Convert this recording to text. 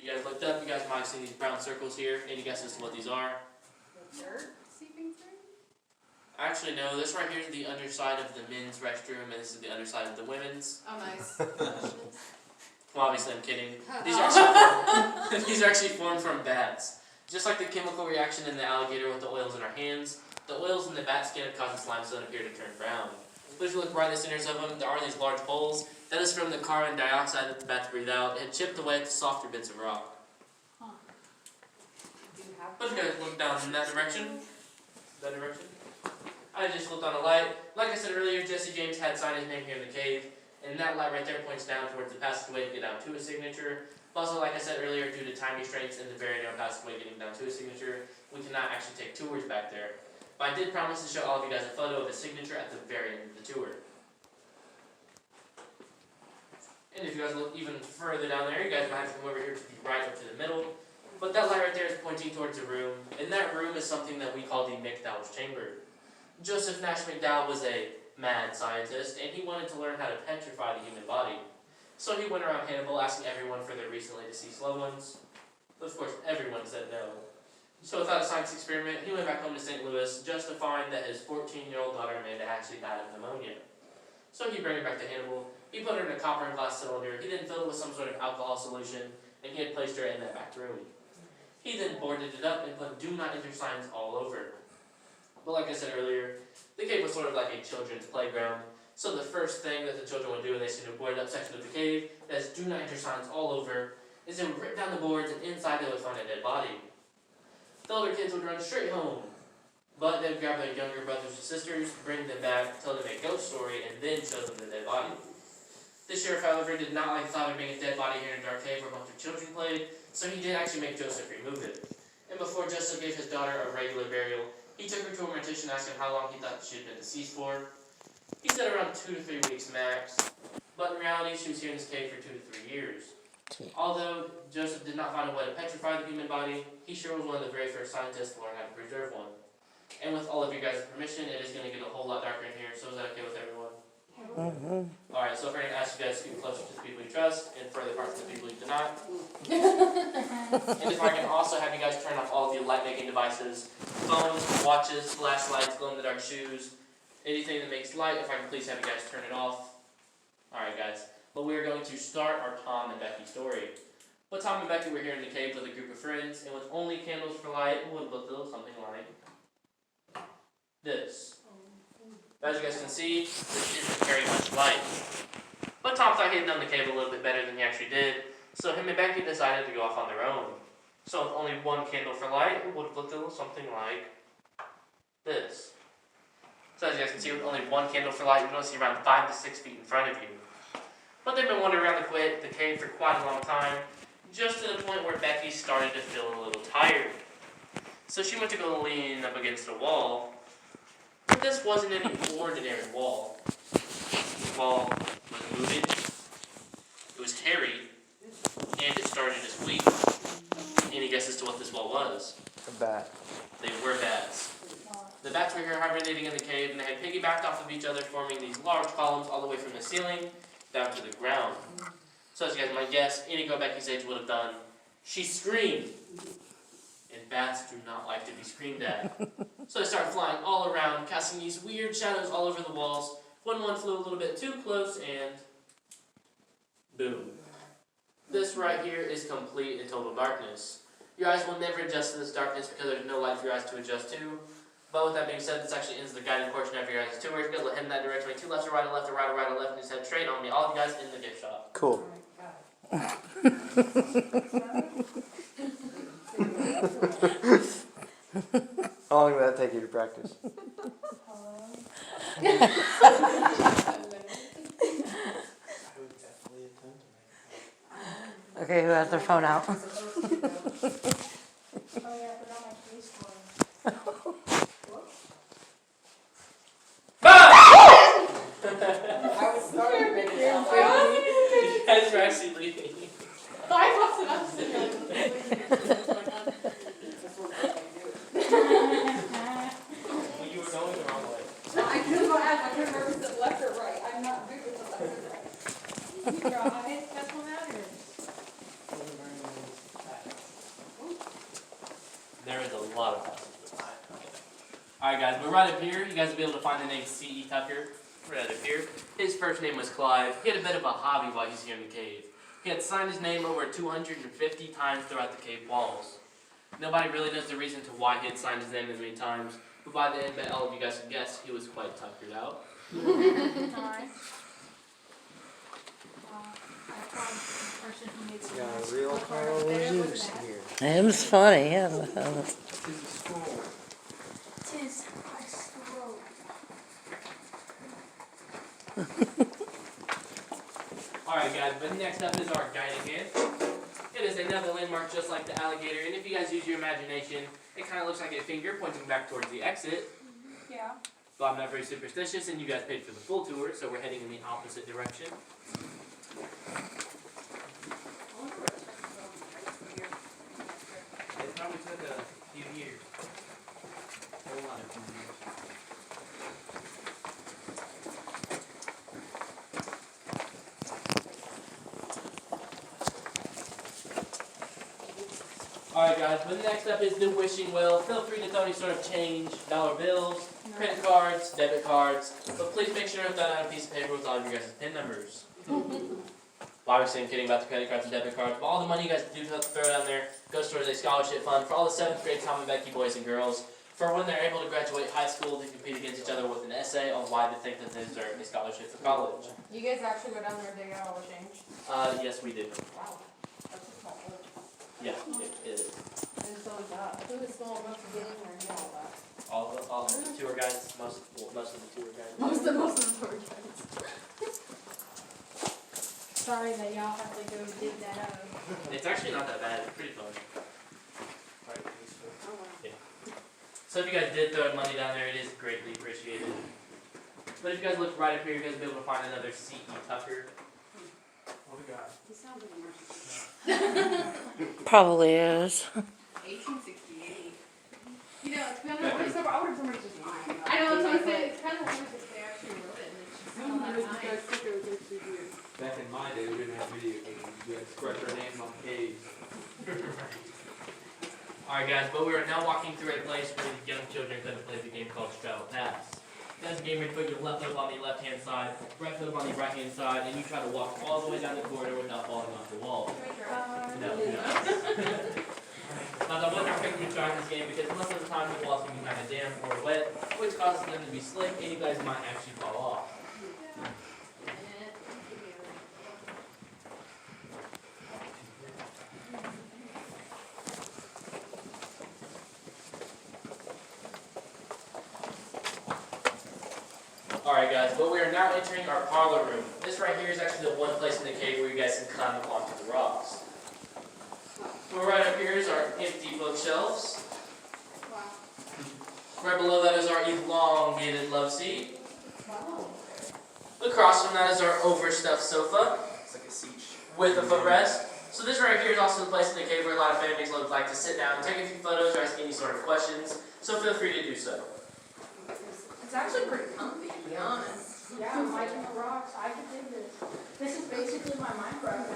you guys looked up, you guys might have seen these brown circles here. Any guesses to what these are? The dirt seeping through? Actually, no. This right here is the underside of the men's restroom, and this is the underside of the women's. Oh, nice. Well, obviously, I'm kidding. These are actually formed from bats. Just like the chemical reaction in the alligator with the oils in our hands, the oils in the bat skin cause the slime appear to turn brown. But if you look right in the centers of them, there are these large holes. That is from the carbon dioxide that the bats breathe out. It had chipped away at the softer bits of rock. Huh. Do you have But if you guys look down in that direction, I just looked on a light. Like I said earlier, Jesse James had signed his name here in the cave, and that light right there points down towards the passageway to get down to his signature. But also, like I said earlier, due to time restraints and the very narrow passageway getting down to his signature, we cannot actually take tours back there. But I did promise to show all of you guys a photo of his signature at the very end of the tour. And if you guys look even further down there, you guys might have to come over here to the right up to the middle. But that light right there is pointing towards a room, and that room is something that we call the McDowell's Chamber. Joseph Nash McDowell was a mad scientist, and he wanted to learn how to petrify the human body. So he went around Hannibal asking everyone for their recently deceased loved ones. But of course, everyone said no. So without a science experiment, he went back home to St. Louis just to find that his 14-year-old daughter Amanda actually died of pneumonia. So he brought her back to Hannibal. He put her in a copper and glass cylinder. He then filled it with some sort of alcohol solution, and he had placed her in that back room. He then boarded it up and put "Do Not Enter" signs all over. But like I said earlier, the cave was sort of like a children's playground. So the first thing that the children would do when they see the boarded up section of the cave that has "Do Not Enter" signs all over is they would rip down the boards, and inside they would find a dead body. The older kids would run straight home, but they would grab their younger brothers and sisters, bring them back, tell them a ghost story, and then show them the dead body. The sheriff, however, did not like the thought of being a dead body here in a dark cave where a bunch of children played, so he did actually make Joseph remove it. And before Joseph gave his daughter a regular burial, he took her to a mortician asking how long he thought she had been deceased for. He said around 2 to 3 weeks max, but in reality she was here in this cave for 2 to 3 years. Although Joseph did not find a way to petrify the human body, he sure was one of the very first scientists to learn how to preserve one. And with all of you guys' permission, it is going to get a whole lot darker in here, so is that okay with everyone? Alright, so if we're going to ask you guys to get closer to the people you trust, and further parts of the people you do not. And if I can also have you guys turn off all of your light-making devices, phones, watches, flashlights, glow-in-the-dark shoes, anything that makes light, if I can please have you guys turn it off. Alright guys, but we are going to start our Tom and Becky story. But Tom and Becky were here in the cave with a group of friends, and with only candles for light, it would look a little something like this. As you guys can see, this isn't very much light. But Tom thought he had done the cave a little bit better than he actually did, so him and Becky decided to go off on their own. So with only one candle for light, it would have looked a little something like this. So as you guys can see, with only one candle for light, you can only see around 5 to 6 feet in front of you. But they've been wandering around the cave for quite a long time, just to the point where Becky started to feel a little tired. So she went to go lean up against a wall. But this wasn't any ordinary wall. The wall was moving, it was hairy, and it started to squeak. Any guesses to what this wall was? A bat. They were bats. The bats were here hibernating in the cave, and they had piggybacked off of each other, forming these large columns all the way from the ceiling down to the ground. So as you guys might guess, any girl Becky's age would have done, she screamed. And bats do not like to be screamed at. So they started flying all around, casting these weird shadows all over the walls. One flew a little bit too close, and boom. This right here is complete and total darkness. Your eyes will never adjust to this darkness because there's no light for your eyes to adjust to. But with that being said, this actually ends the guided portion of your guys' tour. If you guys will head in that direction, make 2 lefts or right, a left or right, or right or left, and just head straight on me. All of you guys in the gift shop. Cool. How long did that take you to practice? Okay, who has their phone out? Oh yeah, I forgot my case one. I was starting to make it sound You guys were actually leaving. I wasn't. I was sitting there. Well, you were going the wrong way. I couldn't go ask. I couldn't remember if it's left or right. I'm not good with the left or right. You draw my head, that's one out or? a lot of passages. Alright guys, but right up here, you guys will be able to find the name C.E. Tucker. Right up here. His first name was Clive. He had a bit of a hobby while he's here in the cave. He had signed his name over 250 times throughout the cave walls. Nobody really knows the reason to why he had signed his name as many times, but by the end, all of you guys can guess, he was quite tuckered out. Alright. I found the person who made some Got nice a real book art Carl up there. Look Juice at that. here. It was funny, yeah. Tis my scroll. Alright guys, but next up is our guiding hand. It is another landmark just like the alligator, and if you guys use your imagination, it kind of looks like a finger pointing back towards the exit. Yeah. But I'm not very superstitious, and you guys paid for the full tour, so we're heading in the opposite direction. It probably took a few years. A whole lot of few years. Alright guys, but next up is the wishing well. Feel free to throw any sort of change, dollar bills, credit cards, debit cards, but please make sure to throw out a piece of paper with all of your guys' PIN numbers. Well, obviously I'm kidding about the credit cards and debit cards, but all the money you guys do throw down there goes towards a scholarship fund for all the 7th grade Tom and Becky boys and girls for when they're able to graduate high school to compete against each other with an essay on why they think that they deserve a scholarship for college. You guys actually go down there and dig out all the change? Yes we do. Wow. That's a small world. Yeah, it is. And so is that. Who is small enough to get in there and do all that? All of the tour guides, most of the tour guides. Most of the tour guides. Sorry that y'all have to go dig that up. It's actually not that bad, it's pretty fun. So if you guys did throw money down there, it is greatly appreciated. But if you guys look right up here, you guys will be able to find another C.E. Tucker. What we got? He sounds like a merchant. Probably is. 1868. You know, it's kind of, Back I wonder if somebody's just lying. I know, that's what I'm saying. It's kind of weird that they actually wrote it and it's just not that nice. Back in my day, we didn't have video games. We had to scratch our names on caves. Alright guys, but we are now walking through a place where the young children could have played the game called Straddle Pass. That's a game where you put your left foot on the left hand side, right foot on the right hand side, and you try to walk all the way down the corridor without falling off the wall. No. Now the one thing we try in this game because most of the time the walls can be kind of damp or wet, which causes them to be slick, and you guys might actually fall off. Alright guys, but we are now entering our parlor room. This right here is actually the one place in the cave where you guys can climb up onto the rocks. Well, right up here is our empty bookshelves. Right below that is our elongated love seat. Across from that is our overstuffed sofa. It's like a seat. With a footrest. So this right here is also the place in the cave where a lot of families would like to sit down, take a few photos, or ask any sort of questions. So feel free to do so. It's actually pretty comfy, to be honest. Yeah, I'm liking the rocks. I could dig this. This is basically my Minecraft.